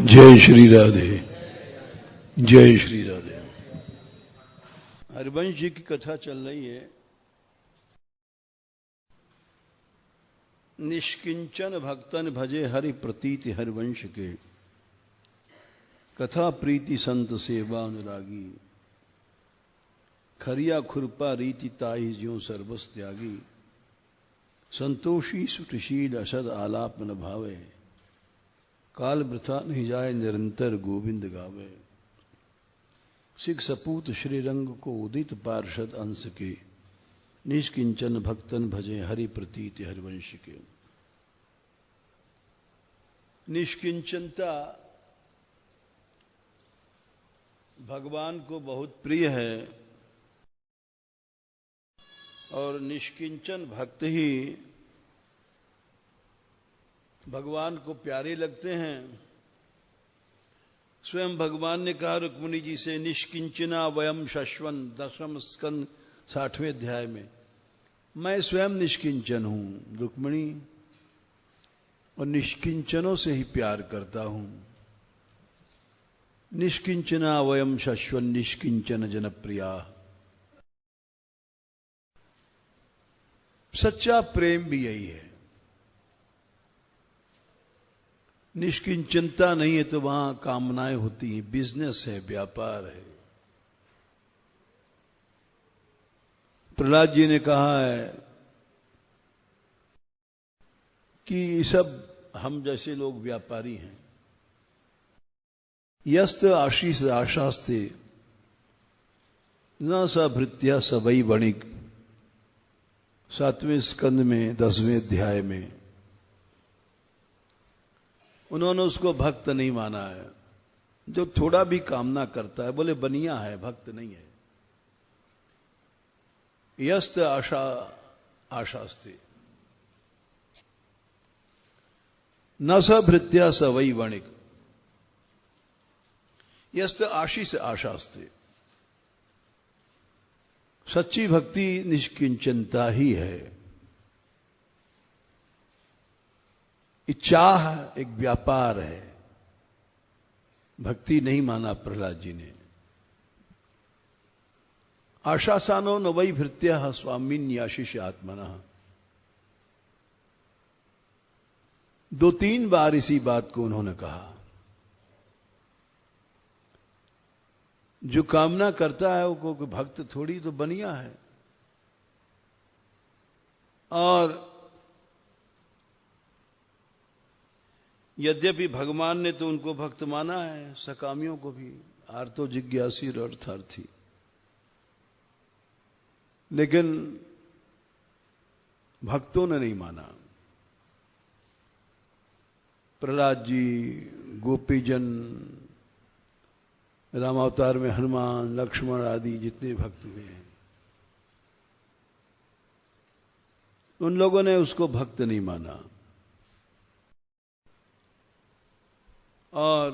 जय श्री राधे, जय श्री राधे। हरिवंश जी की कथा चल रही है। निष्किंचन भक्तन भजे हरि प्रतीति हरिवंश के, कथा प्रीति संत सेवा अनुरागी, खरिया खुरपा रीति ताहि ज्यों सर्वस त्यागी, संतोषी सुटशील असद आलाप न भावे, काल वृथा नहीं जाए निरंतर गोविंद गावे। सिख सपूत श्रीरंग को उदित पार्षद अंश के, निष्किंचन भक्तन भजे हरि प्रतीति हरिवंश के। निष्किंचनता भगवान को बहुत प्रिय है और निष्किंचन भक्त ही भगवान को प्यारे लगते हैं। स्वयं भगवान ने कहा रुक्मिणी जी से, निष्किंचना वयम शश्वन, 10वें स्कंद 60वें अध्याय में, मैं स्वयं निष्किंचन हूं रुक्मिणी, और निष्किंचनों से ही प्यार करता हूं। निष्किंचना वयम शश्वन निष्किंचन जनप्रिया। सच्चा प्रेम भी यही है। निष्किंचनता नहीं है तो वहां कामनाएं होती हैं, बिजनेस है, व्यापार है। प्रहलाद जी ने कहा है कि सब हम जैसे लोग व्यापारी हैं। यस्त आशीष आशास्ते न स भृत्या सबई वणिक, 7वें स्कंद में 10वें अध्याय में उन्होंने उसको भक्त नहीं माना है। जो थोड़ा भी कामना करता है बोले बनिया है, भक्त नहीं है। यस्त आशा आशास्ते न स भृत्या स वै वणिक, यस्त आशीष आशास्ते। सच्ची भक्ति निष्किंचनता ही है। चाह एक व्यापार है, भक्ति नहीं माना प्रहलाद जी ने। आशासानो न वै भृत्या स्वामिन्याशिष आत्मना। 2-3 बार इसी बात को उन्होंने कहा। जो कामना करता है वो कोई भक्त थोड़ी तो बनिया है। और यद्यपि भगवान ने तो उनको भक्त माना है, सकामियों को भी, आर्तो जिज्ञासी और अर्थार्थी, लेकिन भक्तों ने नहीं माना। प्रहलाद जी, गोपीजन, रामावतार में हनुमान, लक्ष्मण आदि जितने भक्त हुए हैं, उन लोगों ने उसको भक्त नहीं माना। और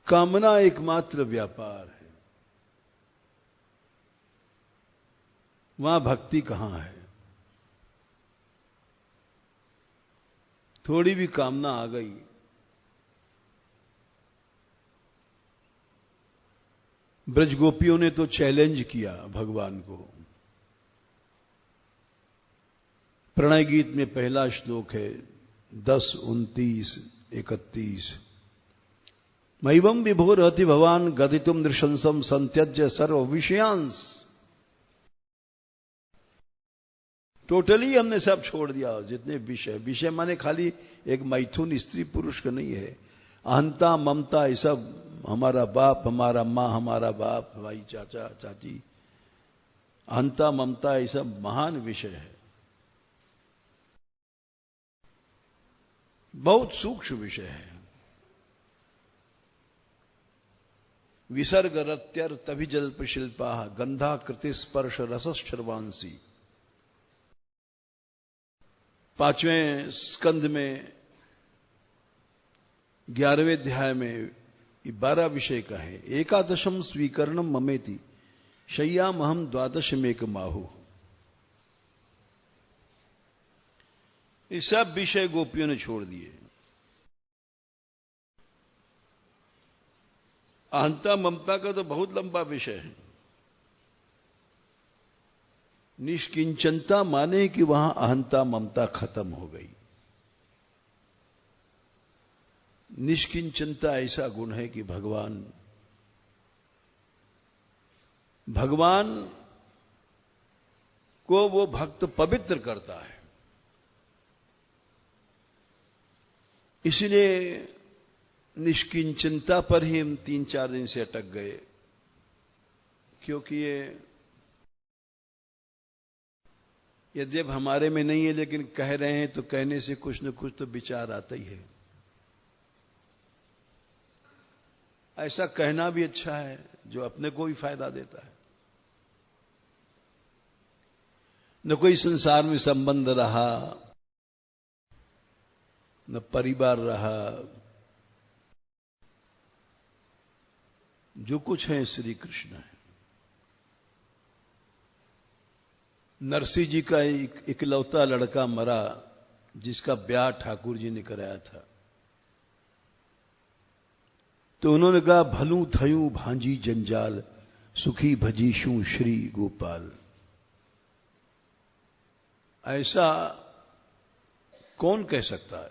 कामना एकमात्र व्यापार है, वहां भक्ति कहां है। थोड़ी भी कामना आ गई, ब्रज गोपियों ने तो चैलेंज किया भगवान को। प्रणय गीत में पहला श्लोक है 10, 29, 31। मैवं विभो रहति भवान गदितुम नृशंसम संत्यज्य सर्व विषयांश। टोटली हमने सब छोड़ दिया, जितने विषय, विषय माने खाली एक मैथुन स्त्री पुरुष का नहीं है। अहंता ममता ये सब, हमारा बाप, हमारा मां, हमारा बाप, भाई, चाचा चाची, अहंता ममता ये सब महान विषय है, बहुत सूक्ष्म विषय है। विसर्ग रत्यर तभी जल्प शिल्पा गंधा कृति स्पर्श रसश्चर्वांसी। 5वें स्कंद में 11वें अध्याय में 12 विषय का है। एकादशम स्वीकरणम ममेति शय्यामहम 12 माहु। ये सब विषय गोपियों ने छोड़ दिए। अहंता ममता का तो बहुत लंबा विषय है। निष्किंचनता माने कि वहां अहंता ममता खत्म हो गई। निष्किंचनता ऐसा गुण है कि भगवान को वो भक्त पवित्र करता है। इसलिए निष्किंचनता पर ही हम 3-4 दिन से अटक गए, क्योंकि ये यद्यप हमारे में नहीं है, लेकिन कह रहे हैं तो कहने से कुछ न कुछ तो विचार आता ही है। ऐसा कहना भी अच्छा है जो अपने को भी फायदा देता है। न कोई संसार में संबंध रहा, न परिवार रहा, जो कुछ है श्री कृष्ण है। नरसिंह जी का इकलौता लड़का मरा, जिसका ब्याह ठाकुर जी ने कराया था। तो उन्होंने कहा, भलू थयूं भांजी जंजाल, सुखी भजीशू श्री गोपाल। ऐसा कौन कह सकता है?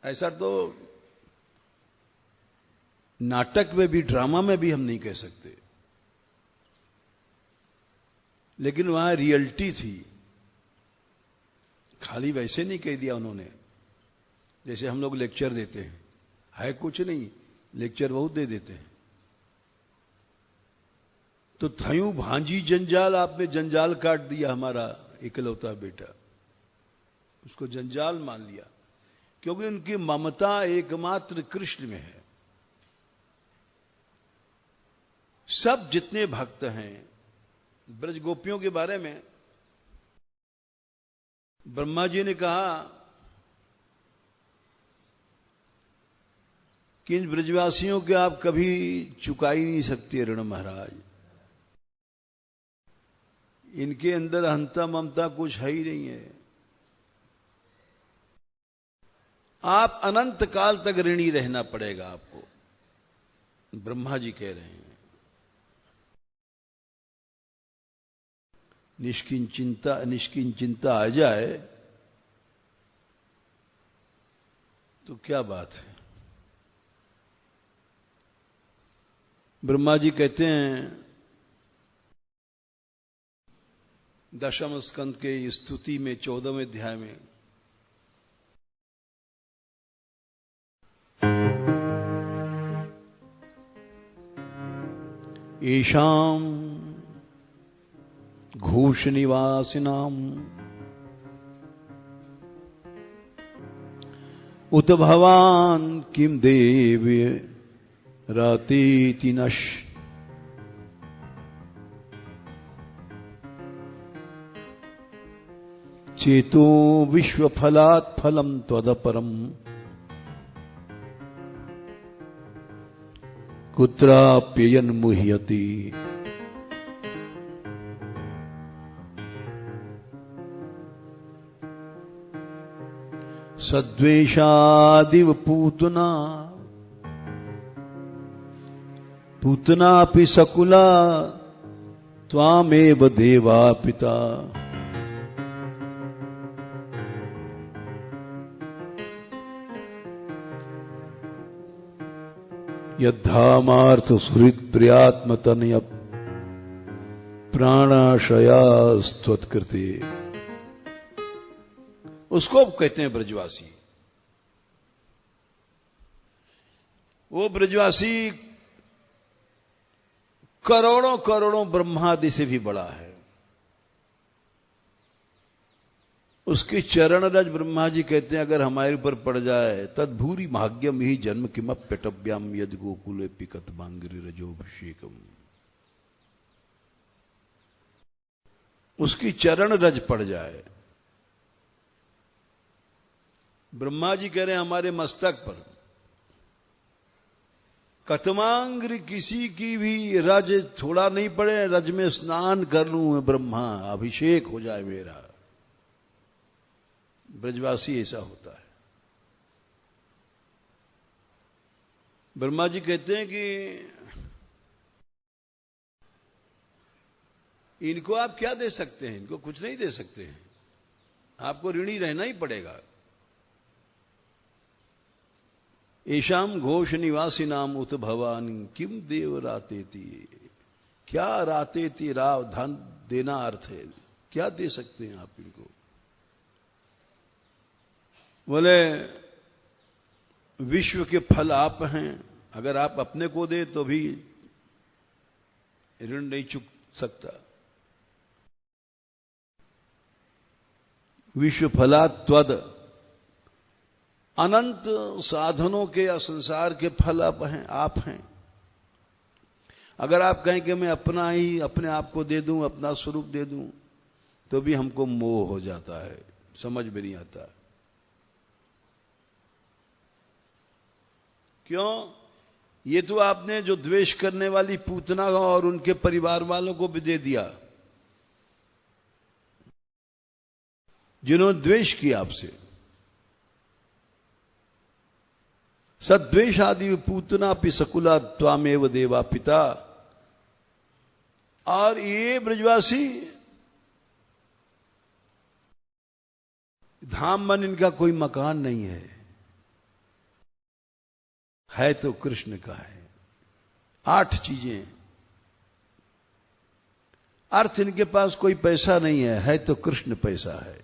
ऐसा तो नाटक में भी, ड्रामा में भी हम नहीं कह सकते, लेकिन वहां रियलिटी थी। खाली वैसे नहीं कह दिया उन्होंने, जैसे हम लोग लेक्चर देते हैं, है कुछ नहीं, लेक्चर बहुत दे देते हैं। तो थयूं भांजी जंजाल, आपने जंजाल काट दिया हमारा इकलौता बेटा, उसको जंजाल मान लिया, क्योंकि उनकी ममता एकमात्र कृष्ण में है। सब जितने भक्त हैं, ब्रज गोपियों के बारे में ब्रह्मा जी ने कहा कि इन ब्रजवासियों के आप कभी चुका ही नहीं सकते ऋण महाराज। इनके अंदर अहंता ममता कुछ है ही नहीं है। आप अनंत काल तक ऋणी रहना पड़ेगा आपको, ब्रह्मा जी कह रहे हैं। निष्किंचिंता आ जाए तो क्या बात है। ब्रह्मा जी कहते हैं 10वें स्कंद के स्तुति में 14वें अध्याय में, येषाम् घोष निवासिनाम् उत भवान् किम देव्य रातीति नश। चेतो विश्वफलात् फलम् त्वदपरम् कुत्राप्ययन्मुह्यति। सद्वेषादिव पूतना पूतनापि सकुला त्वामेव देवा पिता। यद्धामार्थ सुहृद प्रियात्मतनय प्राणाशयास्त्वत्कृते। उसको कहते हैं ब्रजवासी। वो ब्रजवासी करोड़ों करोड़ों ब्रह्मादि से भी बड़ा है। उसके चरण रज ब्रह्मा जी कहते हैं, अगर हमारे ऊपर पड़ जाए, तद्भूरि भाग्यम ही जन्म किमप्यटव्याम यद गोकुले पिकत बांगिरी रजोभिषेकम। उसकी चरण रज पड़ जाए। ब्रह्मा जी कह रहे हैं हमारे मस्तक पर कतमांग्री किसी की भी रज थोड़ा नहीं पड़े, रज में स्नान कर लूं ब्रह्मा, अभिषेक हो जाए मेरा। ब्रजवासी ऐसा होता है। ब्रह्मा जी कहते हैं कि इनको आप क्या दे सकते हैं, इनको कुछ नहीं दे सकते हैं, आपको ऋणी रहना ही पड़ेगा। ऐशाम घोष निवासी नाम उत भवानी किम देव रातेती, क्या रातेती राव धन देना अर्थ है, क्या दे सकते हैं आप इनको। बोले विश्व के फल आप हैं, अगर आप अपने को दे तो भी ऋण नहीं चुक सकता। विश्व फला त्वद, अनंत साधनों के या संसार के फल आप हैं। अगर आप कहें कि मैं अपना ही अपने आप को दे दूं, अपना स्वरूप दे दूं, तो भी हमको मोह हो जाता है, समझ में नहीं आता। क्यों? ये तो आपने जो द्वेष करने वाली पूतना और उनके परिवार वालों को भी दे दिया, जिन्होंने द्वेष किया आपसे। सद्वेष आदि पूतना पि सकुला त्वामेव देवा पिता। और ये ब्रजवासी धाम मन इनका कोई मकान नहीं है तो कृष्ण का है। 8 चीजें। अर्थ इनके पास कोई पैसा नहीं है तो कृष्ण पैसा है।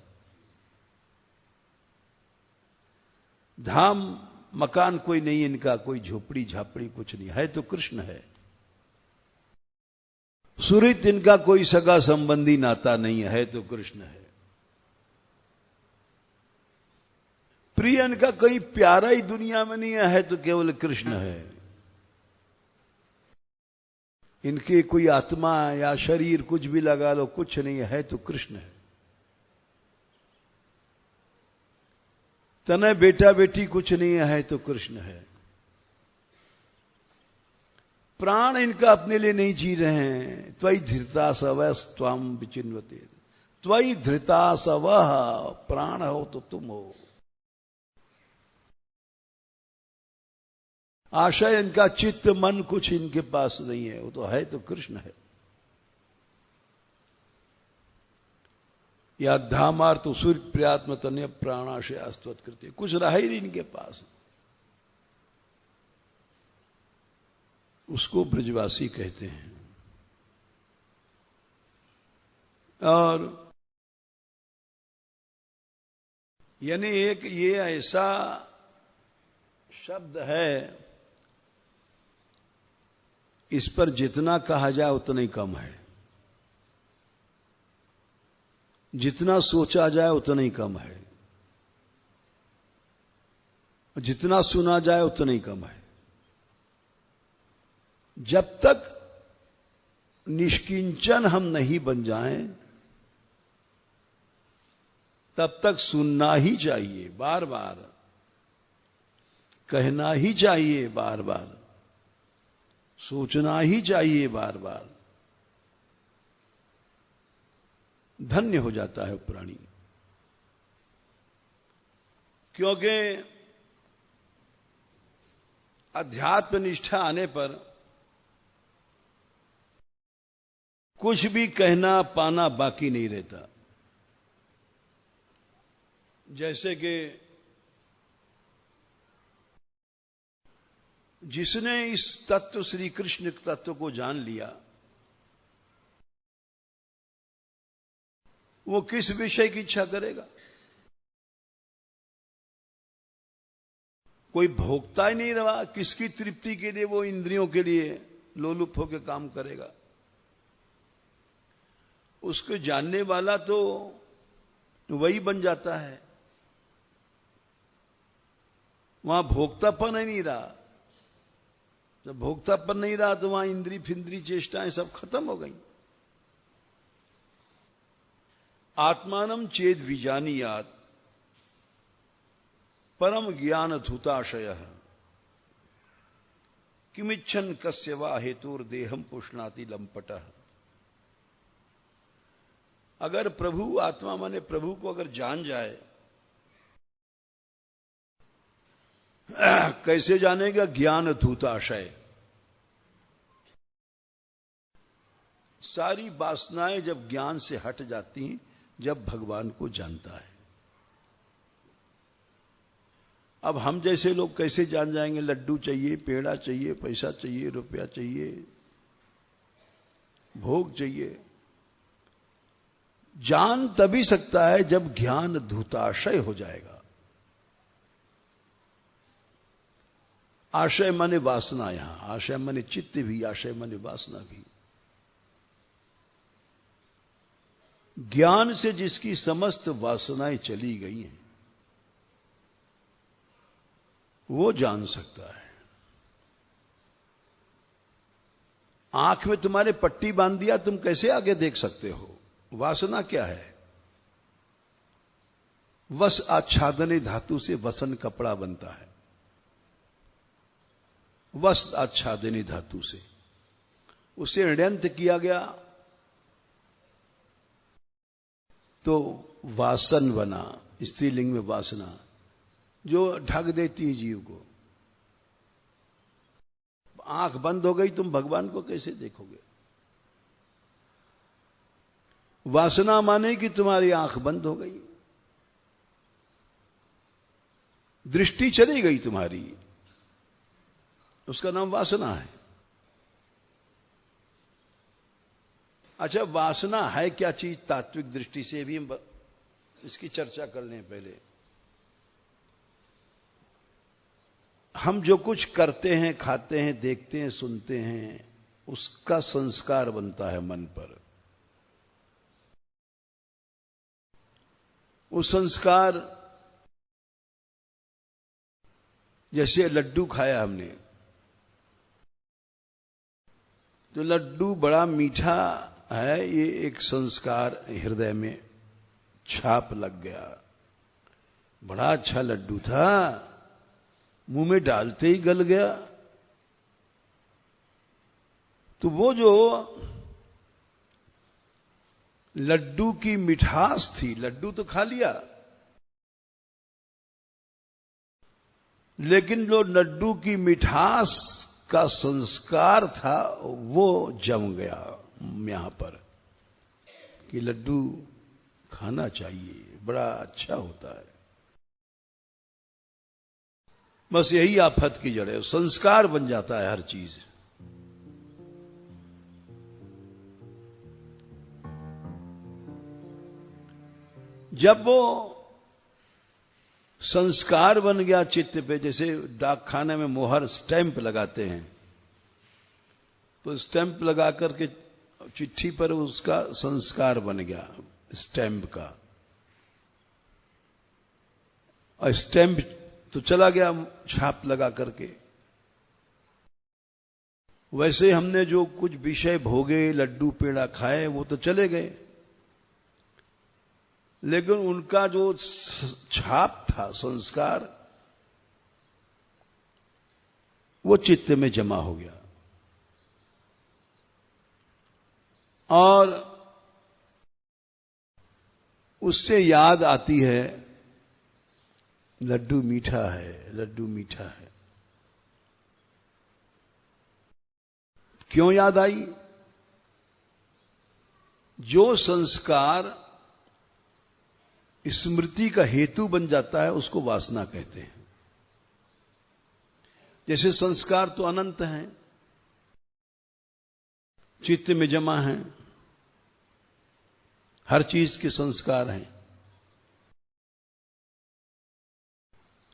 धाम मकान कोई नहीं इनका, कोई झोपड़ी झापड़ी कुछ नहीं है तो कृष्ण है। सुरित इनका कोई सगा संबंधी नाता नहीं है तो कृष्ण है। प्रिय इनका कोई प्यारा ही दुनिया में नहीं है तो केवल कृष्ण है। इनके कोई आत्मा या शरीर कुछ भी लगा लो, कुछ नहीं है तो कृष्ण है। तने बेटा बेटी कुछ नहीं है तो कृष्ण है। प्राण इनका अपने लिए नहीं जी रहे हैं। त्वयि धृता सवः त्वाम विचिन्वते, त्वयि धृता सवः, प्राण हो तो तुम हो। आशय इनका चित्त मन कुछ इनके पास नहीं है, वो तो है तो कृष्ण है। या धामार तो सूर्य प्रियात्म तन्य प्राणाशय आस्तवत करते, कुछ रहा ही नहीं इनके पास। उसको ब्रजवासी कहते हैं। और यानी एक ये ऐसा शब्द है, इस पर जितना कहा जाए उतना ही कम है, जितना सोचा जाए उतना ही कम है, जितना सुना जाए उतना ही कम है। जब तक निष्किंचन हम नहीं बन जाएं, तब तक सुनना ही चाहिए, बार बार कहना ही चाहिए, बार बार सोचना ही चाहिए, बार बार। धन्य हो जाता है प्राणी। क्योंकि अध्यात्म निष्ठा आने पर कुछ भी कहना पाना बाकी नहीं रहता। जैसे कि जिसने इस तत्व श्री कृष्ण तत्व को जान लिया, वो किस विषय की इच्छा करेगा? कोई भोगता ही नहीं रहा, किसकी तृप्ति के लिए वो इंद्रियों के लिए लोलुप होकर काम करेगा? उसको जानने वाला तो वही बन जाता है। वहां भोक्तापन ही नहीं रहा। जब भोक्तापन नहीं रहा तो वहां इंद्री फिंद्री चेष्टाएं सब खत्म हो गई। आत्मानम चेद विजानीयात परम ज्ञान धूताशय किमिच्छन कस्य वा हेतुर देहम पुष्णाति लंपटः। अगर प्रभु आत्मा माने प्रभु को अगर जान जाए कैसे जानेगा? ज्ञान धूताशय। सारी वासनाएं जब ज्ञान से हट जाती हैं, जब भगवान को जानता है। अब हम जैसे लोग कैसे जान जाएंगे? लड्डू चाहिए, पेड़ा चाहिए, पैसा चाहिए, रुपया चाहिए, भोग चाहिए। जान तभी सकता है जब ज्ञान धूताशय हो जाएगा। आशय माने वासना, यहां आशय माने चित्त भी, आशय माने वासना भी। ज्ञान से जिसकी समस्त वासनाएं चली गई हैं, वो जान सकता है। आंख में तुम्हारे पट्टी बांध दिया, तुम कैसे आगे देख सकते हो? वासना क्या है? वस आच्छादने धातु से वसन कपड़ा बनता है। वस आच्छादने धातु से उसे ऋण्यंत किया गया तो वासन बना, स्त्रीलिंग में वासना, जो ढक देती है जीव को। आंख बंद हो गई, तुम भगवान को कैसे देखोगे? वासना माने कि तुम्हारी आंख बंद हो गई, दृष्टि चली गई तुम्हारी, उसका नाम वासना है। अच्छा, वासना है क्या चीज? तात्विक दृष्टि से भी हम इसकी चर्चा कर लें। पहले हम जो कुछ करते हैं, खाते हैं, देखते हैं, सुनते हैं, उसका संस्कार बनता है मन पर। वो संस्कार, जैसे लड्डू खाया हमने, तो लड्डू बड़ा मीठा है, ये एक संस्कार हृदय में छाप लग गया। बड़ा अच्छा लड्डू था, मुंह में डालते ही गल गया। तो वो जो लड्डू की मिठास थी, लड्डू तो खा लिया, लेकिन जो लड्डू की मिठास का संस्कार था वो जम गया यहां पर, कि लड्डू खाना चाहिए, बड़ा अच्छा होता है। बस यही आफत की जड़ है, संस्कार बन जाता है हर चीज। जब वो संस्कार बन गया चित्त पे, जैसे डाक खाने में मोहर स्टैंप लगाते हैं, तो स्टैंप लगा करके चिट्ठी पर उसका संस्कार बन गया स्टैंप का, और स्टैंप तो चला गया छाप लगा करके। वैसे हमने जो कुछ विषय भोगे, लड्डू पेड़ा खाए, वो तो चले गए, लेकिन उनका जो छाप था, संस्कार, वो चित्त में जमा हो गया। और उससे याद आती है, लड्डू मीठा है, लड्डू मीठा है। क्यों याद आई? जो संस्कार स्मृति का हेतु बन जाता है, उसको वासना कहते हैं। जैसे संस्कार तो अनंत हैं, चित्त में जमा हैं, हर चीज के संस्कार हैं,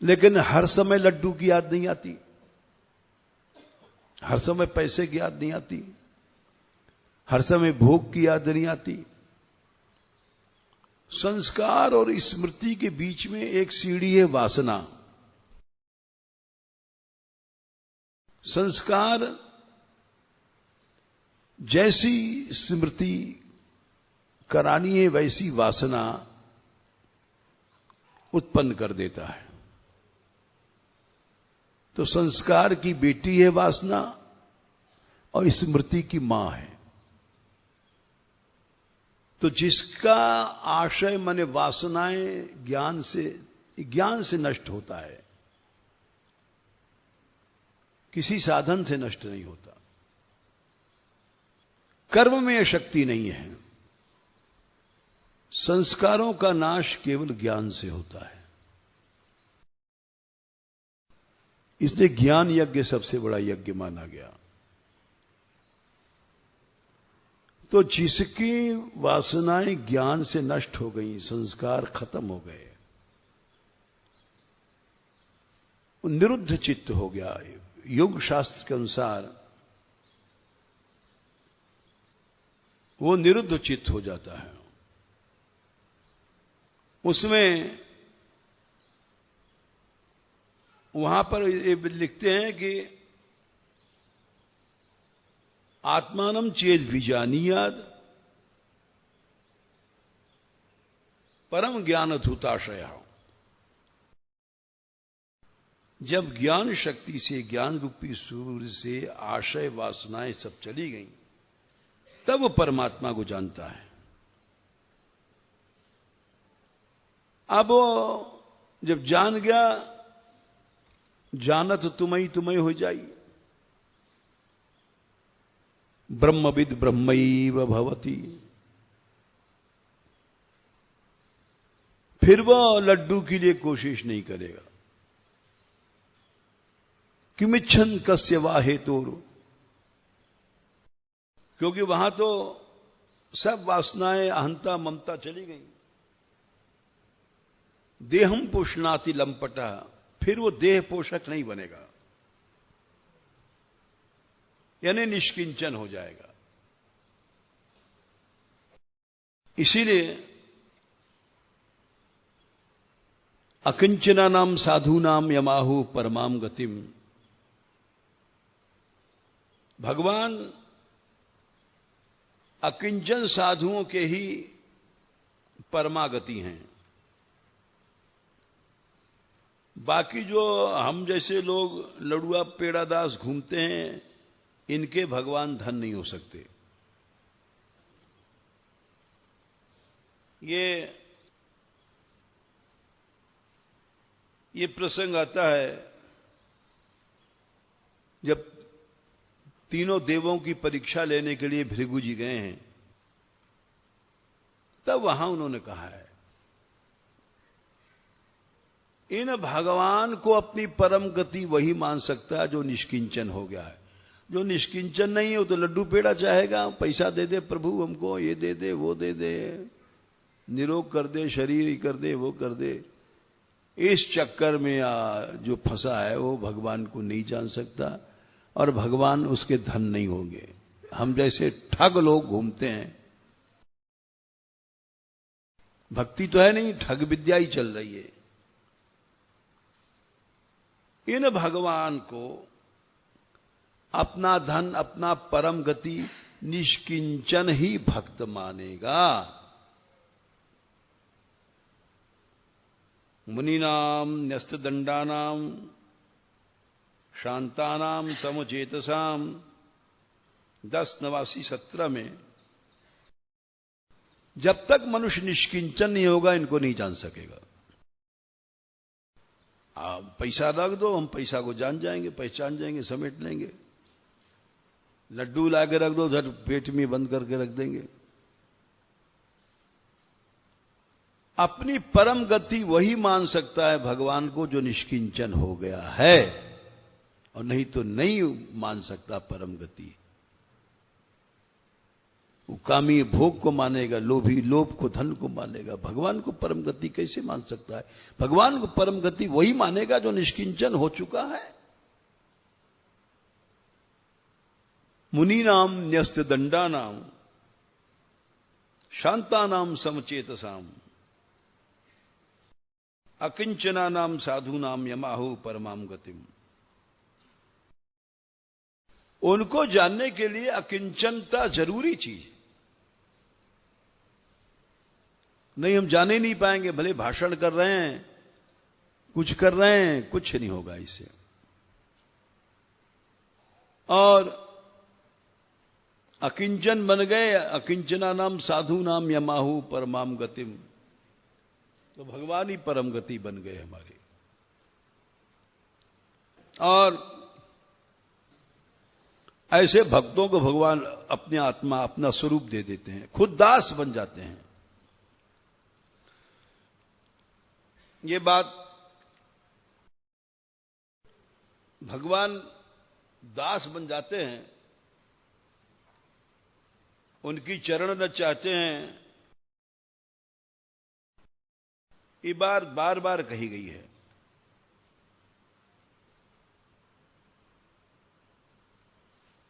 लेकिन हर समय लड्डू की याद नहीं आती, हर समय पैसे की याद नहीं आती, हर समय भोग की याद नहीं आती। संस्कार और स्मृति के बीच में एक सीढ़ी है वासना। संस्कार जैसी स्मृति करानी है, वैसी वासना उत्पन्न कर देता है। तो संस्कार की बेटी है वासना, और स्मृति की मां है। तो जिसका आशय माने वासनाएं ज्ञान से नष्ट होता है, किसी साधन से नष्ट नहीं होता। कर्म में यह शक्ति नहीं है। संस्कारों का नाश केवल ज्ञान से होता है। इसलिए ज्ञान यज्ञ सबसे बड़ा यज्ञ माना गया। तो जिसकी वासनाएं ज्ञान से नष्ट हो गई, संस्कार खत्म हो गए, निरुद्ध चित्त हो गया। योग शास्त्र के अनुसार वो निरुद्ध चित्त हो जाता है। उसमें वहां पर ये लिखते हैं कि आत्मानम चेद विजानीयाद परम ज्ञान धूताशय। जब ज्ञान शक्ति से, ज्ञान रूपी सूर्य से आशय वासनाएं सब चली गईं, तब वो परमात्मा को जानता है। अब वो जब जान गया, जानत तुम्हें हो जाई। ब्रह्मविद ब्रह्मैव भवति। फिर वो लड्डू के लिए कोशिश नहीं करेगा। किमिच्छन कस्य वा हेतुर, क्योंकि वहां तो सब वासनाएं, अहंता ममता चली गई। देहम पुष्णाति लंपटा, फिर वो देह पोषक नहीं बनेगा, यानी निष्किंचन हो जाएगा। इसीलिए अकिंचना नाम साधु नाम यमाहु परमाम गतिम। भगवान अकिंचन साधुओं के ही परमागति हैं। बाकी जो हम जैसे लोग लड़ुआ पेड़ा दास घूमते हैं, इनके भगवान धन नहीं हो सकते। ये प्रसंग आता है जब तीनों देवों की परीक्षा लेने के लिए भृगु जी गए हैं, तब वहां उन्होंने कहा है, इन भगवान को अपनी परम गति वही मान सकता है जो निष्किंचन हो गया है। जो निष्किंचन नहीं है वो तो लड्डू पेड़ा चाहेगा, पैसा दे दे प्रभु हमको, ये दे दे वो दे दे, निरोग कर दे, शरीर ही कर दे, वो कर दे। इस चक्कर में जो फंसा है वो भगवान को नहीं जान सकता, और भगवान उसके धन नहीं होंगे। हम जैसे ठग लोग घूमते हैं, भक्ति तो है नहीं, ठग विद्या ही चल रही है। इन भगवान को अपना धन, अपना परम गति निष्किंचन ही भक्त मानेगा। मुनीनाम न्यस्त दंडानाम शांतानाम समुचेतसाम 10:89-17 में, जब तक मनुष्य निष्किंचन नहीं होगा इनको नहीं जान सकेगा। आप पैसा रख दो, हम पैसा को जान जाएंगे, पहचान जाएंगे, समेट लेंगे। लड्डू लाके रख दो, झट पेट में बंद करके रख देंगे। अपनी परम गति वही मान सकता है भगवान को जो निष्किंचन हो गया है, और नहीं तो नहीं मान सकता परम गति। वो कामी भोग को मानेगा, लोभी लोभ को, धन को मानेगा। भगवान को परम गति कैसे मान सकता है? भगवान को परम गति वही मानेगा जो निष्किंचन हो चुका है। मुनीनाम न्यस्त दंडानाम शांतानाम समचेतसाम अकिंचनानाम साधुनाम यमाहु परमाम गतिम। उनको जानने के लिए अकिंचनता जरूरी चीज, नहीं हम जाने नहीं पाएंगे। भले भाषण कर रहे हैं, कुछ कर रहे हैं, कुछ नहीं होगा इससे। और अकिंचन बन गए, अकिंचना नाम साधु नाम यमाहु परमाम गतिम, तो भगवान ही परम गति बन गए हमारे। और ऐसे भक्तों को भगवान अपनी आत्मा, अपना स्वरूप दे देते हैं, खुद दास बन जाते हैं। ये बात भगवान दास बन जाते हैं, उनकी चरण न चाहते हैं, ये बात बार बार कही गई है।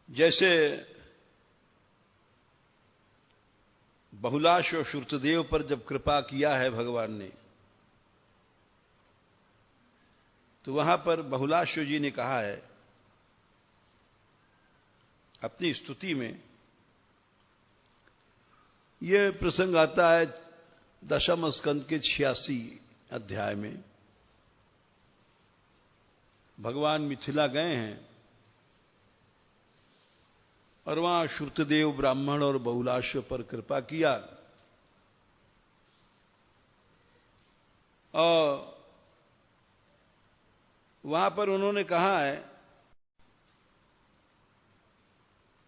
जैसे बहुलाश और श्रुतदेव पर जब कृपा किया है भगवान ने, तो वहां पर बहुलाश जी ने कहा है अपनी स्तुति में, यह प्रसंग आता है दशम स्कंद के 86 अध्याय में। भगवान मिथिला गए हैं और वहां श्रुतदेव ब्राह्मण और बहुलाश्व पर कृपा किया, और वहां पर उन्होंने कहा है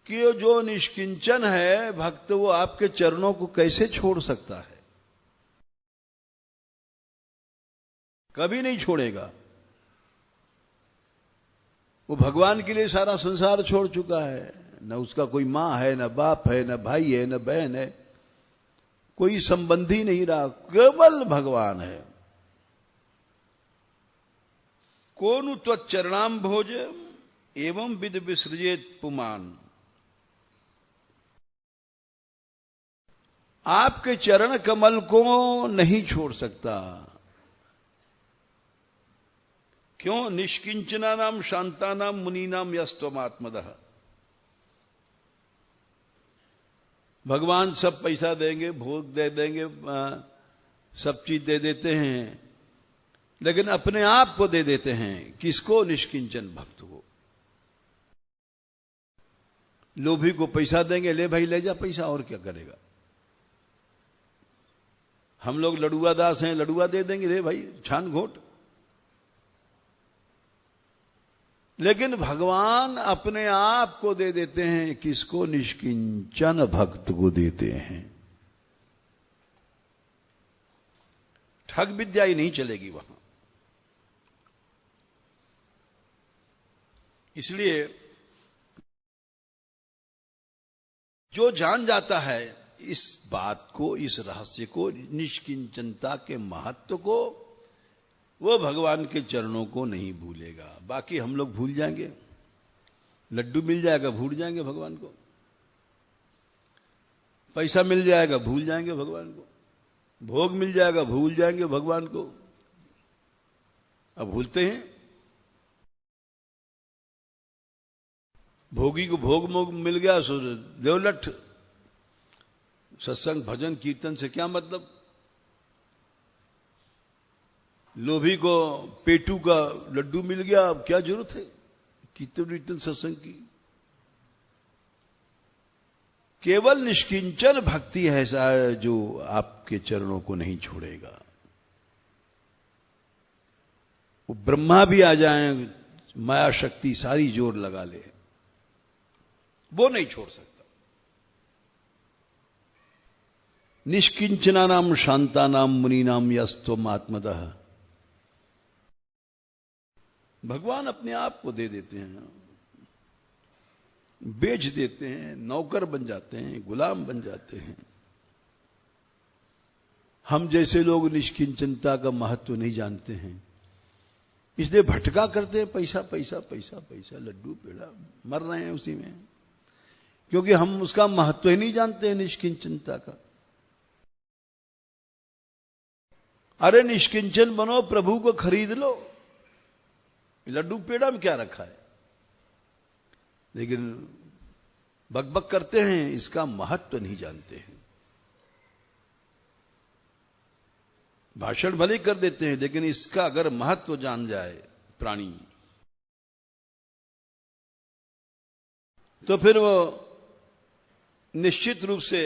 कि जो निष्किंचन है भक्त, वो आपके चरणों को कैसे छोड़ सकता है? कभी नहीं छोड़ेगा। वो भगवान के लिए सारा संसार छोड़ चुका है, न उसका कोई मां है, न बाप है, न भाई है, न बहन है, कोई संबंधी नहीं रहा, केवल भगवान है। कोनु त्वच्चरणाम भोज एवं विद विसृजेत पुमान। आपके चरण कमल को नहीं छोड़ सकता। क्यों? निष्किंचना नाम शांता नाम मुनि नाम यस्तमात्मदः। भगवान सब पैसा देंगे, भोग दे देंगे, सब चीज दे देते हैं, लेकिन अपने आप को दे देते हैं। किसको? निष्किंचन भक्त को। लोभी को पैसा देंगे, ले भाई ले जा पैसा, और क्या करेगा? हम लोग लड़ुआ दास हैं, लड़ुआ दे देंगे, ले भाई छान घोट। लेकिन भगवान अपने आप को दे देते हैं। किसको? निष्किंचन भक्त को देते हैं। ठग विद्या ही नहीं चलेगी वहां। इसलिए जो जान जाता है इस बात को, इस रहस्य को, निष्किंचनता के महत्व को, वो भगवान के चरणों को नहीं भूलेगा। बाकी हम लोग भूल जाएंगे। लड्डू मिल जाएगा, भूल जाएंगे भगवान को। पैसा मिल जाएगा, भूल जाएंगे भगवान को। भोग मिल जाएगा, भूल जाएंगे भगवान को। अब भूलते हैं। भोगी को भोग मोग मिल गया सो देवलठ। सत्संग भजन कीर्तन से क्या मतलब? लोभी को पेटू का लड्डू मिल गया, अब क्या जरूरत है कीर्तन वीर्तन सत्संग की? केवल निष्किंचन भक्ति है ऐसा जो आपके चरणों को नहीं छोड़ेगा। वो ब्रह्मा भी आ जाए, माया शक्ति सारी जोर लगा ले, वो नहीं छोड़ सकता। निष्किंचना नाम शांता नाम मुनि नाम यस्तम आत्मदः। भगवान अपने आप को दे देते हैं, बेच देते हैं, नौकर बन जाते हैं, गुलाम बन जाते हैं। हम जैसे लोग निष्किंचनता का महत्व नहीं जानते हैं, इसलिए भटका करते हैं। पैसा पैसा पैसा पैसा, लड्डू पेड़ा, मर रहे हैं उसी में, क्योंकि हम उसका महत्व ही नहीं जानते हैं निष्किंचनता का। अरे निष्किंचन बनो, प्रभु को खरीद लो। लड्डू पेड़ा में क्या रखा है? लेकिन बकबक करते हैं, इसका महत्व नहीं जानते हैं। भाषण भले कर देते हैं, लेकिन इसका अगर महत्व जान जाए प्राणी, तो फिर वो निश्चित रूप से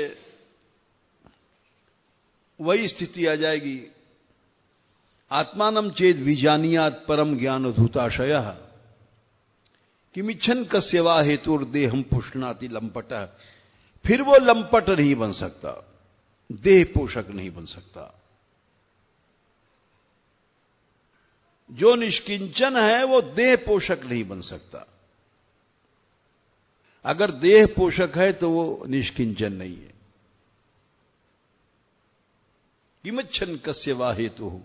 वही स्थिति आ जाएगी। आत्मानम चेद विजानियात परम ज्ञान धूताशय। किमिच्छन कस्यवा हेतुर्देहम पुष्णाति लंपट, फिर वो लंपट नहीं बन सकता, देह पोषक नहीं बन सकता। जो निष्किंचन है वो देह पोषक नहीं बन सकता। अगर देह पोषक है तो वो निष्किंचन नहीं है। किमच्छन कस्यवा हेतु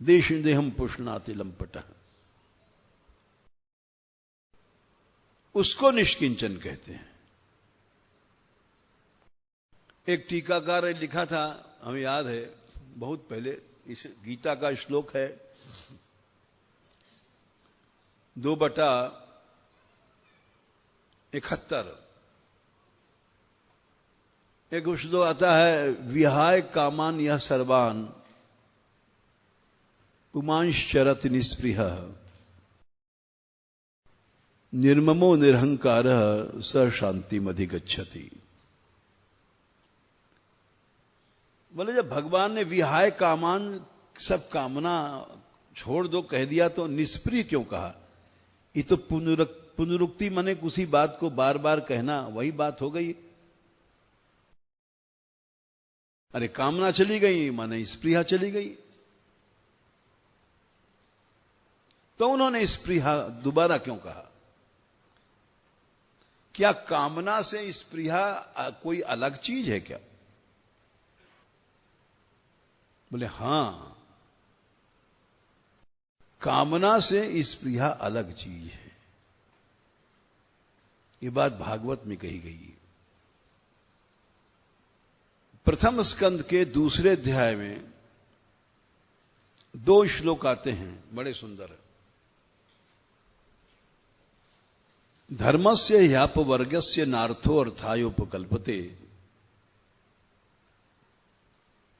देश देहम पुष्णाति लंपट, उसको निष्किंचन कहते हैं। एक टीकाकार ने लिखा था, हमें याद है बहुत पहले, इस गीता का श्लोक है 2/71। एक श्लोक आता है, विहाय कामान यह सर्वान पुमांश्चरत निस्पृह निर्ममो निरहंकार स शांतिमधिगच्छति। बोले जब भगवान ने विहाय कामान, सब कामना छोड़ दो कह दिया, तो निष्प्रिय क्यों कहा? ये तो पुनरुक्ति माने उसी बात को बार बार कहना, वही बात हो गई। अरे कामना चली गई माने स्पृहा चली गई, तो उन्होंने स्पृहा दोबारा क्यों कहा? क्या कामना से स्पृहा कोई अलग चीज है क्या? बोले हां, कामना से स्पृहा अलग चीज है। ये बात भागवत में कही गई है। प्रथम स्कंद के दूसरे अध्याय में 2 श्लोक आते हैं, बड़े सुंदर। धर्मस्य ह्यापवर्गस्य नार्थो अर्थायोपकल्पते,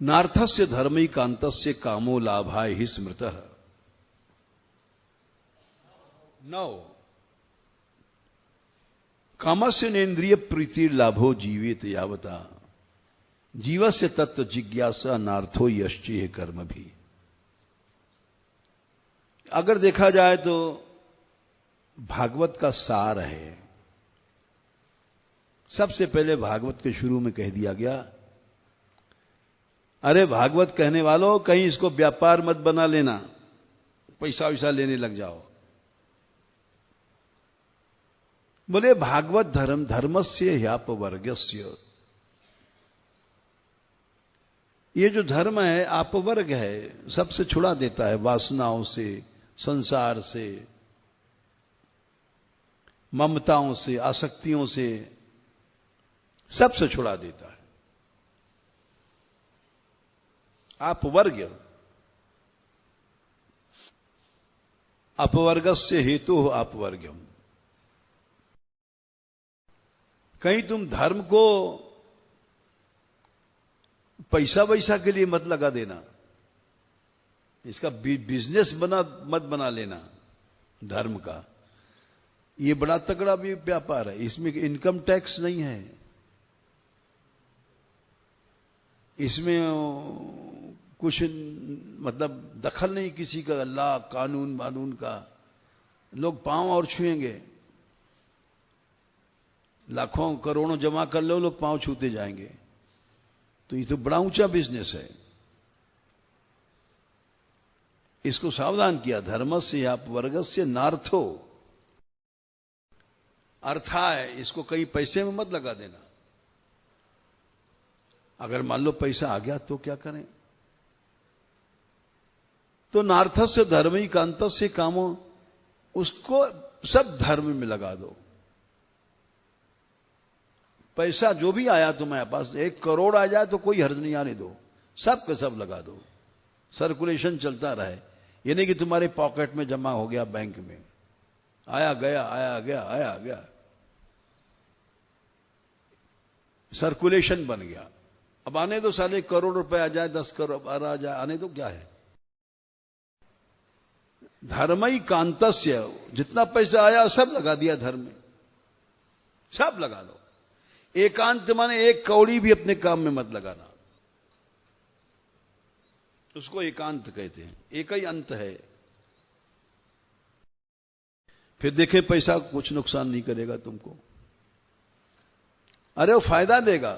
नार्थस्य धर्मैकान्तस्य कामो लाभाय हि स्मृतः। 9 कामस्य नेन्द्रिय प्रीतिर लाभो जीवित यावता, जीवस्य तत्व जिज्ञासा नार्थो यश्चेह कर्म भी। अगर देखा जाए तो भागवत का सार है। सबसे पहले भागवत के शुरू में कह दिया गया, अरे भागवत कहने वालों, कहीं इसको व्यापार मत बना लेना, पैसा वैसा लेने लग जाओ। बोले भागवत धर्मस्य ह्यापवर्गस्य, ये जो धर्म है अपवर्ग है, सबसे छुड़ा देता है, वासनाओं से, संसार से, ममताओं से, आसक्तियों से, सबसे छुड़ा देता है। अपवर्ग, अपवर्गस्य हेतु अपवर्गम। कहीं तुम धर्म को पैसा वैसा के लिए मत लगा देना, इसका बिजनेस मत बना लेना धर्म का। ये बड़ा तगड़ा भी व्यापार है, इसमें इनकम टैक्स नहीं है, इसमें कुछ मतलब दखल नहीं किसी का, अल्लाह कानून वानून का। लोग पांव और छुएंगे, लाखों करोड़ों जमा कर लो, लोग पांव छूते जाएंगे। तो ये तो बड़ा ऊंचा बिजनेस है। इसको सावधान किया, धर्मस्य अपवर्गस्य नार्थो, अर्था है, इसको कहीं पैसे में मत लगा देना। अगर मान लो पैसा आ गया तो क्या करें? तो नार्थस्य धर्मैकान्तस्य कामो, उसको सब धर्म में लगा दो। पैसा जो भी आया तुम्हारे पास, 1 करोड़ आ जाए तो कोई हर्ज नहीं आने दो, सब के सब लगा दो, सर्कुलेशन चलता रहे। ये नहीं कि तुम्हारे पॉकेट में जमा हो गया बैंक में, आया गया आया गया आया गया, सर्कुलेशन बन गया। अब आने दो, साले करोड़ रुपए आ जाए, 10 करोड़ आ जाए, आने दो, क्या है? धर्मैकान्तस्य, जितना पैसा आया सब लगा दिया धर्म में, सब लगा दो। एकांत माने 1 कौड़ी भी अपने काम में मत लगाना, उसको एकांत कहते हैं। एक ही अंत है। फिर देखे पैसा कुछ नुकसान नहीं करेगा तुमको। अरे वो फायदा देगा।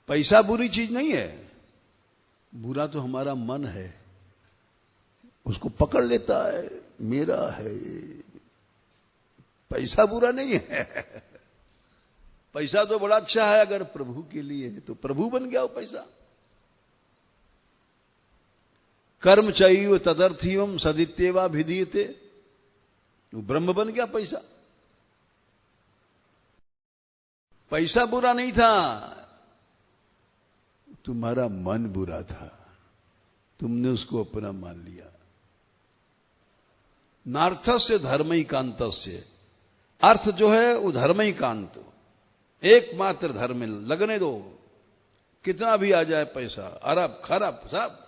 पैसा बुरी चीज नहीं है, बुरा तो हमारा मन है, उसको पकड़ लेता है, मेरा है। पैसा बुरा नहीं है। पैसा तो बड़ा अच्छा है, अगर प्रभु के लिए है तो प्रभु बन गया वो पैसा। कर्म चाहिए तदर्थीवम सदित्यवा भिधीयते, वो ब्रह्म बन गया पैसा। पैसा बुरा नहीं था, तुम्हारा मन बुरा था, तुमने उसको अपना मान लिया। नार्थस्य धर्मैकांतस्य, अर्थ जो है वो धर्मैकांत, एकमात्र धर्म में लगने दो, कितना भी आ जाए पैसा, अरब खरब सब।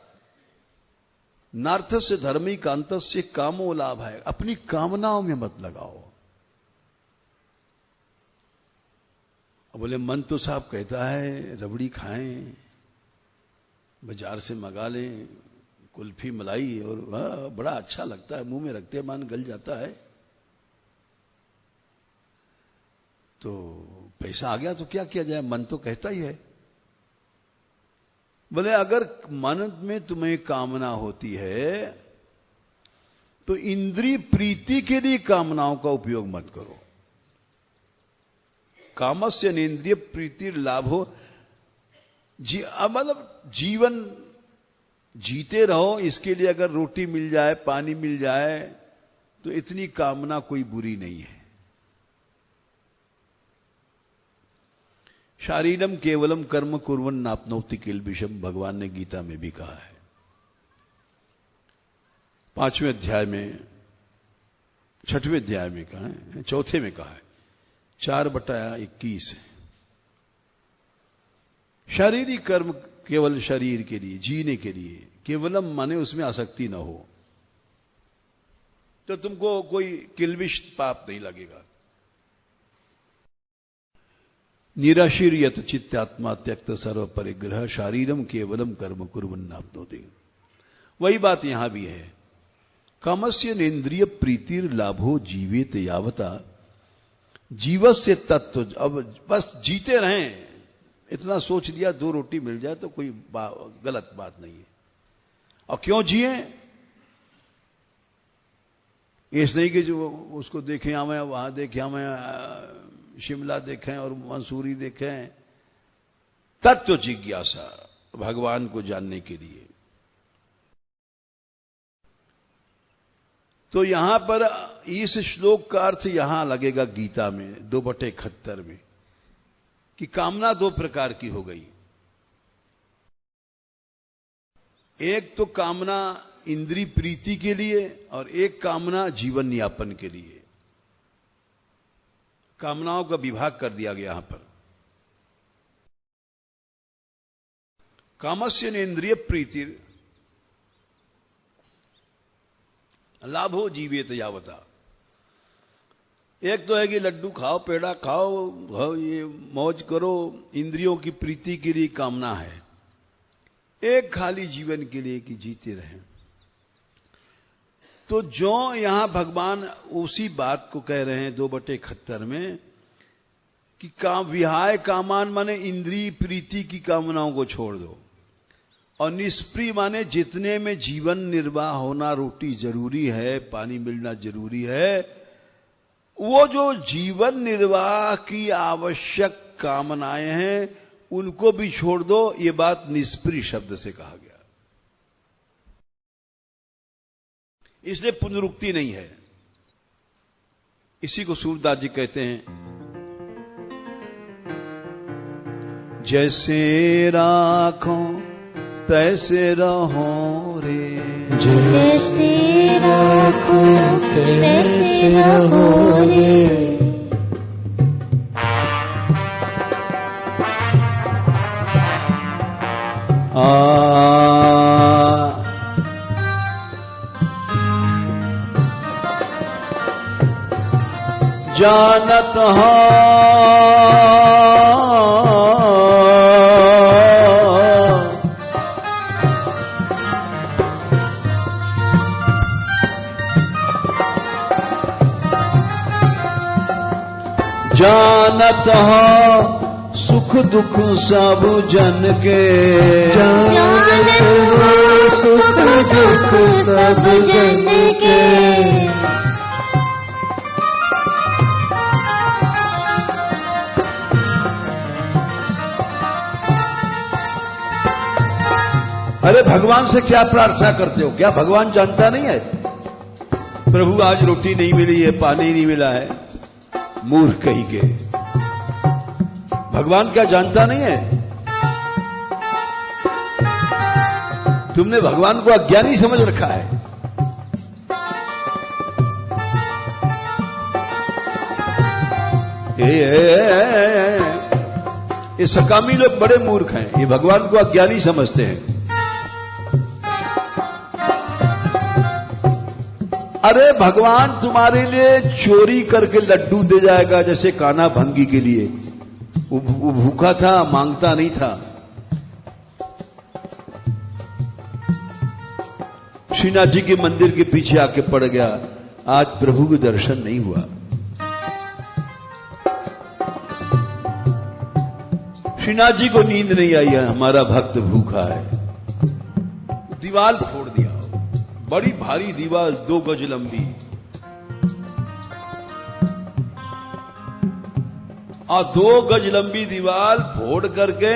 नार्थस्य धर्मैकांतस्य कामो लाभ है, अपनी कामनाओं में मत लगाओ। अब बोले मन तो साहब कहता है रबड़ी खाएं, बाजार से मंगा लें कुल्फी मलाई, और बड़ा अच्छा लगता है, मुंह में रखते मन गल जाता है। तो पैसा आ गया तो क्या किया जाए, मन तो कहता ही है। बोले अगर मन में तुम्हें कामना होती है तो इंद्रिय प्रीति के लिए कामनाओं का उपयोग मत करो। कामस्य इंद्रिय प्रीति लाभो, मतलब जीवन जीते रहो, इसके लिए अगर रोटी मिल जाए, पानी मिल जाए, तो इतनी कामना कोई बुरी नहीं है। शारीरम केवलम कर्म कुर्वन् नाप्नोति किल्बिषम, भगवान ने गीता में भी कहा है। 5वें अध्याय में, 6वें अध्याय में कहा है, 4 में कहा है, 4/21। शारीरिक कर्म केवल शरीर के लिए, जीने के लिए, केवलम माने उसमें आसक्ति ना हो, तो तुमको कोई किल्बिष पाप नहीं लगेगा। निराशीर्यत चित्तात्मा त्यक्त सर्व परिग्रह, शारीरम केवलम कर्म कुर्वन्नाप्नोति। वही बात यहां भी है। कामस्य इंद्रिय प्रीतिर लाभो जीवेत यावता, जीवस्य तत्व, अब बस जीते रहें, इतना सोच लिया 2 रोटी मिल जाए तो कोई गलत बात नहीं है। और क्यों जिए, इस नहीं कि जो उसको देखें हमें, वहां देखें हमें, शिमला देखें और मंसूरी देखें। तत्व जिज्ञासा, भगवान को जानने के लिए। तो यहां पर इस श्लोक का अर्थ यहां लगेगा गीता में 2/71 में, कि कामना 2 प्रकार की हो गई। एक तो कामना इंद्रिय प्रीति के लिए, और एक कामना जीवन यापन के लिए। कामनाओं का विभाग कर दिया गया यहां पर। कामस्य इंद्रिय प्रीति लाभो जीवेत यावता। एक तो है कि लड्डू खाओ, पेड़ा खाओ, ये मौज करो, इंद्रियों की प्रीति के लिए कामना है। एक खाली जीवन के लिए कि जीते रहें। तो जो यहां भगवान उसी बात को कह रहे हैं 2/71 में, कि काम विहाय कामान माने इंद्रिय प्रीति की कामनाओं को छोड़ दो, और निष्प्रिय माने जितने में जीवन निर्वाह होना, रोटी जरूरी है, पानी मिलना जरूरी है, वो जो जीवन निर्वाह की आवश्यक कामनाएं हैं उनको भी छोड़ दो। ये बात निष्प्रिय शब्द से कहा गया, इसलिए पुनरुक्ति नहीं है। इसी को सूरदास जी कहते हैं, जैसे राखो तैसे रहो रे, जैसे राखो तैसे रहो रे। जानत हो जानत हो सुख दुख सब जन के, जानत हो सुख दुख सब जन के। अरे भगवान से क्या प्रार्थना करते हो? क्या भगवान जानता नहीं है? प्रभु आज रोटी नहीं मिली है, पानी नहीं मिला है, मूर्ख कहीं के। भगवान क्या जानता नहीं है? तुमने भगवान को अज्ञानी समझ रखा है। ये सकामी लोग बड़े मूर्ख हैं, ये भगवान को अज्ञानी समझते हैं। अरे भगवान तुम्हारे लिए चोरी करके लड्डू दे जाएगा, जैसे कान्हा भंगी के लिए। वो भूखा था, मांगता नहीं था। श्रीनाथ जी के मंदिर के पीछे आके पड़ गया, आज प्रभु के दर्शन नहीं हुआ। श्रीनाथ जी को नींद नहीं आई है, हमारा भक्त भूखा है। दीवार फोड़ दिया, बड़ी भारी दीवार 2 गज लंबी, और 2 गज लंबी दीवार फोड़ करके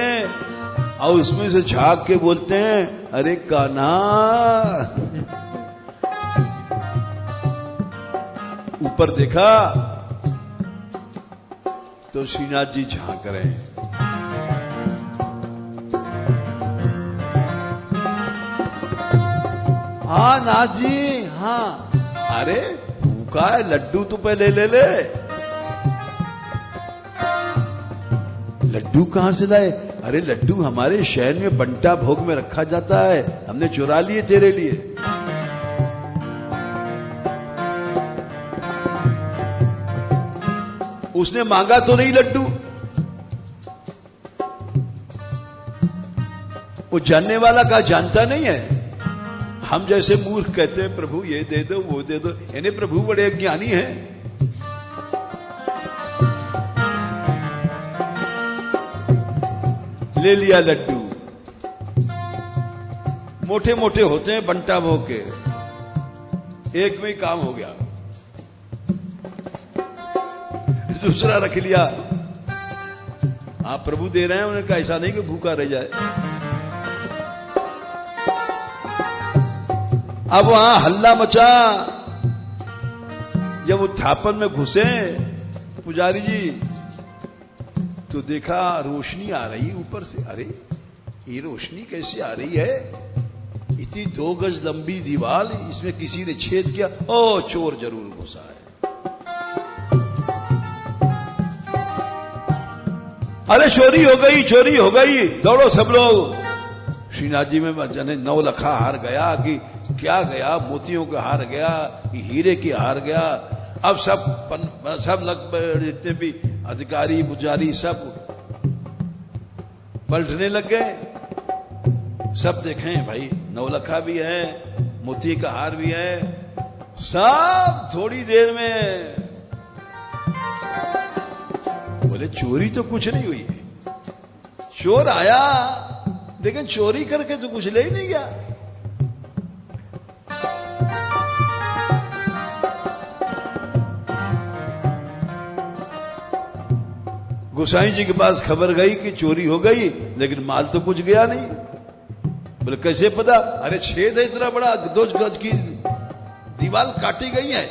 और उसमें से झांक के बोलते हैं, अरे कान्हा। ऊपर देखा तो श्रीनाथ जी झांक रहे हैं। हाँ नाथ जी, हाँ। अरे भूखा है, लड्डू तो पहले ले ले। लड्डू कहां से लाए? अरे लड्डू हमारे शहर में बंटा भोग में रखा जाता है, हमने चुरा लिए तेरे लिए। उसने मांगा तो नहीं लड्डू। वो जानने वाला का जानता नहीं है। हम जैसे मूर्ख कहते हैं प्रभु ये दे दो वो दे दो, यानी प्रभु बड़े ज्ञानी हैं। ले लिया लड्डू, मोटे मोटे होते हैं बंटा भोग के, एक में ही काम हो गया। दूसरा रख लिया, आप प्रभु दे रहे हैं, उन्हें कहा ऐसा नहीं कि भूखा रह जाए। अब वहां हल्ला मचा। जब उत्थापन में घुसे पुजारी जी, तो देखा रोशनी आ रही ऊपर से। अरे ये रोशनी कैसे आ रही है? इतनी 2 गज लंबी दीवार, इसमें किसी ने छेद किया। ओ चोर जरूर घुसा है। अरे चोरी हो गई, चोरी हो गई, दौड़ो सब लोग। श्रीनाथ जी में जाने 9 लखा हार गया कि क्या गया, मोतियों का हार गया, हीरे की हार गया। अब सब लग जितने भी अधिकारी पुजारी सब पलटने लग गए। सब देखें भाई, 9 लखा भी है, मोती का हार भी है, सब थोड़ी देर में। बोले चोरी तो कुछ नहीं हुई है। चोर आया लेकिन चोरी करके तो कुछ ले ही नहीं गया। गोसाई जी के पास खबर गई कि चोरी हो गई, लेकिन माल तो कुछ गया नहीं। बोले कैसे पता? अरे छेद है इतना बड़ा, 2 गज की दीवार काटी गई है।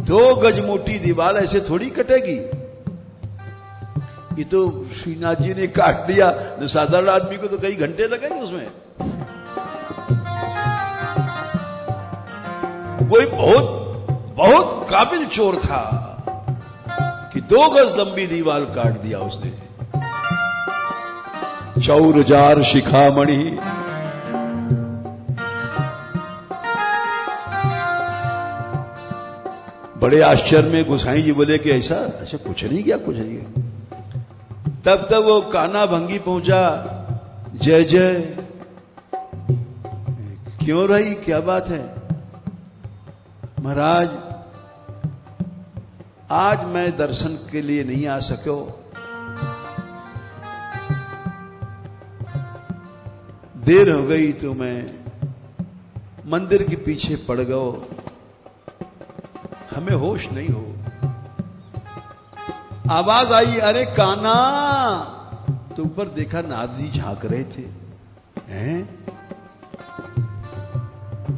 2 गज मोटी दीवार ऐसे थोड़ी कटेगी। ये तो श्रीनाथ जी ने काट दिया, तो साधारण आदमी को तो कई घंटे लगेंगे उसमें। कोई बहुत काबिल चोर था कि 2 गज लंबी दीवार काट दिया उसने। चौर जार शिखामणि, बड़े आश्चर्य में गोसाई जी बोले कि ऐसा कुछ नहीं किया, कुछ नहीं किया। तब तक वो कान्हा भंगी पहुंचा। जय जय, क्यों रही, क्या बात है? महाराज आज मैं दर्शन के लिए नहीं आ सको, देर हो गई तो मैं मंदिर के पीछे पड़ गयो, हमें होश नहीं हो। आवाज आई, अरे कान्हा। तो ऊपर देखा नारद जी झांक रहे थे हैं,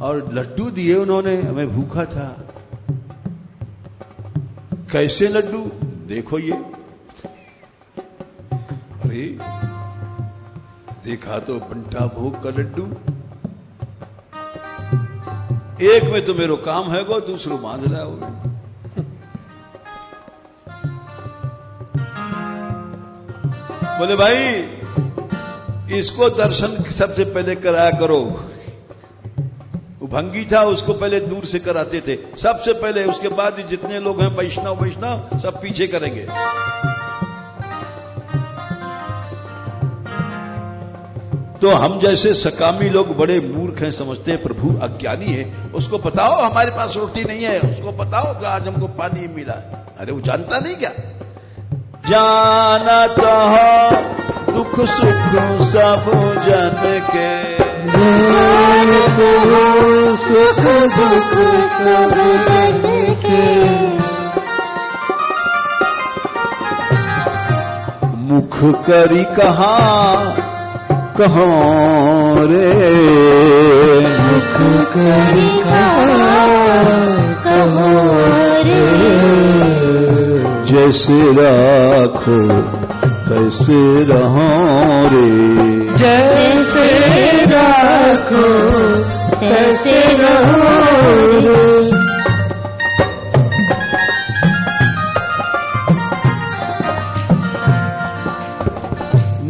और लड्डू दिए उन्होंने, हमें भूखा था। कैसे लड्डू? देखो ये। अरे देखा तो बंटा भोग का लड्डू, एक में तो मेरो काम है गो, दूसरो बांध रहा हो। बोले भाई इसको दर्शन सबसे पहले कराया करो। वो भंगी था, उसको पहले दूर से कराते थे सबसे पहले, उसके बाद जितने लोग हैं वैष्णव वैष्णव सब पीछे करेंगे। तो हम जैसे सकामी लोग बड़े मूर्ख हैं, समझते हैं प्रभु अज्ञानी है, उसको बताओ हमारे पास रोटी नहीं है, उसको बताओ कि आज हमको पानी मिला। अरे वो जानता नहीं क्या? जानत हो दुख सुख सब जन के, जानत हो सुख दुख सब जन के, मुख करी कहा कहो रे, मुख करी कहो रे, जैसे राखो तैसे रहो रे, जैसे राखो तैसे रहो रे।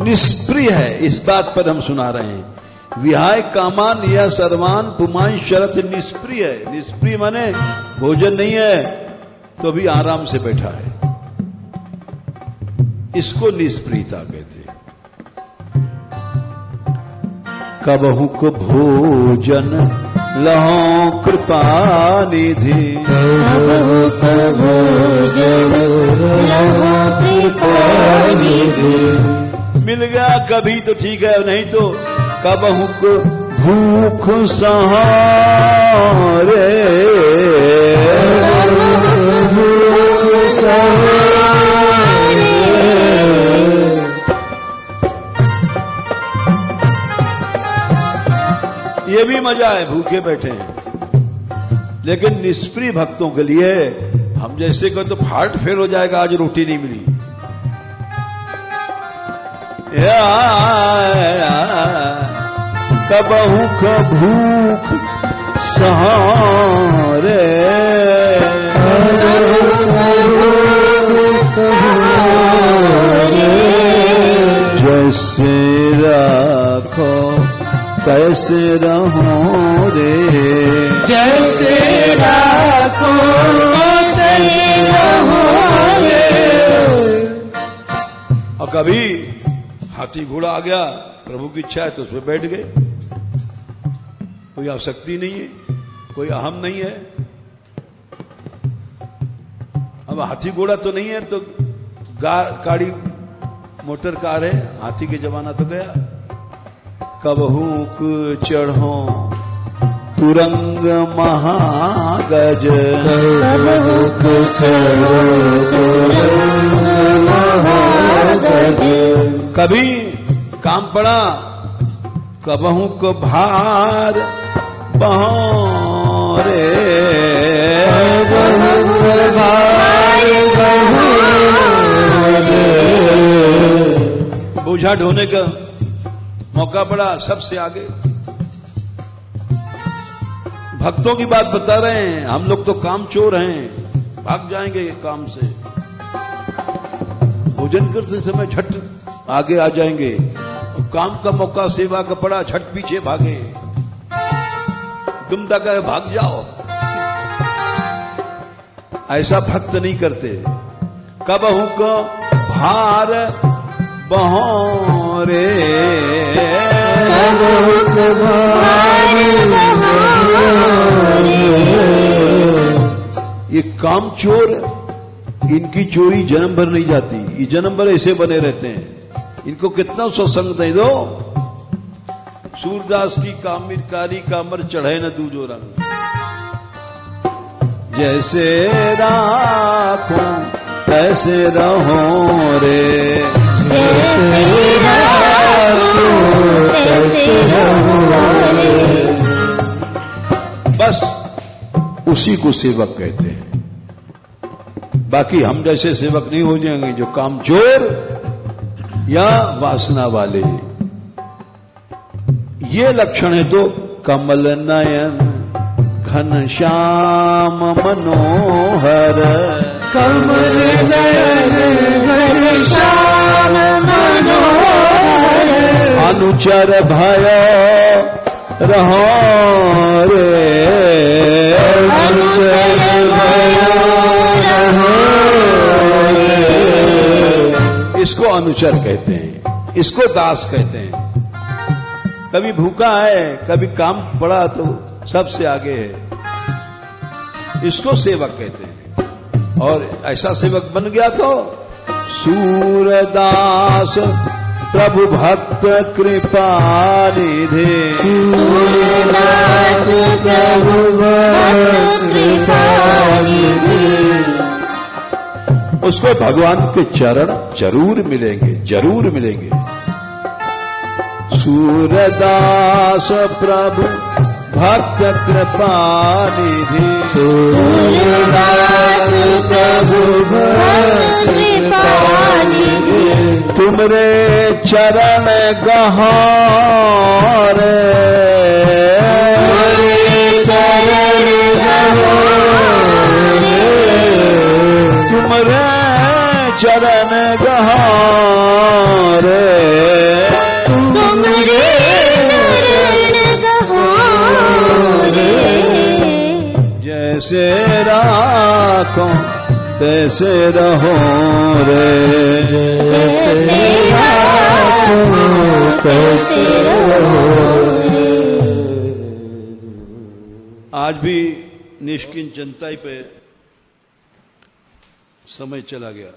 निष्प्रिय है, इस बात पर हम सुना रहे हैं। विहाय कामान या सर्वान पुमान शरत निष्प्रिय है। निष्प्रिय माने भोजन नहीं है तो भी आराम से बैठा है, इसको निष्प्रियता कहते हैं। कबहु को भोजन लहो कृपा निधि, कबहु को भोजन लहो कृपा निधि, मिल गया कभी तो ठीक है, नहीं तो कबहु को भूख सहारे, भूख सहारे। ये भी मजा है, भूखे बैठे हैं। लेकिन निष्प्रिय भक्तों के लिए हम जैसे को तो हार्ट फेल हो जाएगा, आज रोटी नहीं मिली। कबहु को भूख सहारे, जैसे राखो तैसे रहो रे, जैसे राखो तैसे रहो रे। और कभी हाथी घोड़ा आ गया, प्रभु की इच्छा है तो उसमें बैठ गए, कोई आसक्ति नहीं है, कोई अहम नहीं है। अब हाथी घोड़ा तो नहीं है तो गाड़ी मोटर कार है, हाथी के जमाना तो गया। कबहूक चढ़ो तुरंग महागज, कबहूक चढ़ो तुरंग महागज, कभी काम पड़ा कबहू को भार बहोरे, बोझा ढोने का मौका पड़ा, सबसे आगे। भक्तों की बात बता रहे हैं, हम लोग तो काम चोर हैं, भाग जाएंगे काम से। भोजन करते समय झट आगे आ जाएंगे, काम का मौका सेवा का पड़ा, झट पीछे भागे, तुम तक भाग जाओ। ऐसा भक्त नहीं करते। कबहू को भार बहोरे, ये काम चोर इनकी चोरी जन्म भर नहीं जाती, ये जन्म भर ऐसे बने रहते हैं। इनको कितना सत्संग दे दो, सूरदास की कामिरकारी कामर चढ़े न दूजो रंग। जैसे राखो तैसे रहो रे, जैसे राखो तैसे रहो रे। बस उसी को सेवक कहते हैं। बाकी हम जैसे सेवक नहीं हो जाएंगे जो कामचोर या वासना वाले। ये लक्षण है तो कमल नयन घन श्याम मनोहर, कमल नयन घन श्याम मनोहर, अनुचर भय रहो रे, अनुचर भय रहो रे। इसको अनुचर कहते हैं, इसको दास कहते हैं। कभी भूखा है, कभी काम पड़ा तो सबसे आगे है, इसको सेवक कहते हैं। और ऐसा सेवक बन गया तो सूरदास प्रभु भक्त कृपा निधि, सूरदास प्रभु भक्त कृपा निधि। उसको भगवान के चरण जरूर मिलेंगे, जरूर मिलेंगे। सूरदास प्रभु भक्त कृपा निधि, सूरदास प्रभु भक्त कृपा निधि। तुमरे चरण गहारे, चरण गहारे, तुमरे चरण गहारे, तुमरे चरण गहारे। जैसे राखो तैसे रहो रे, जैसे राखो तैसे रहो रे। आज भी निष्किंचनता पे समय चला गया।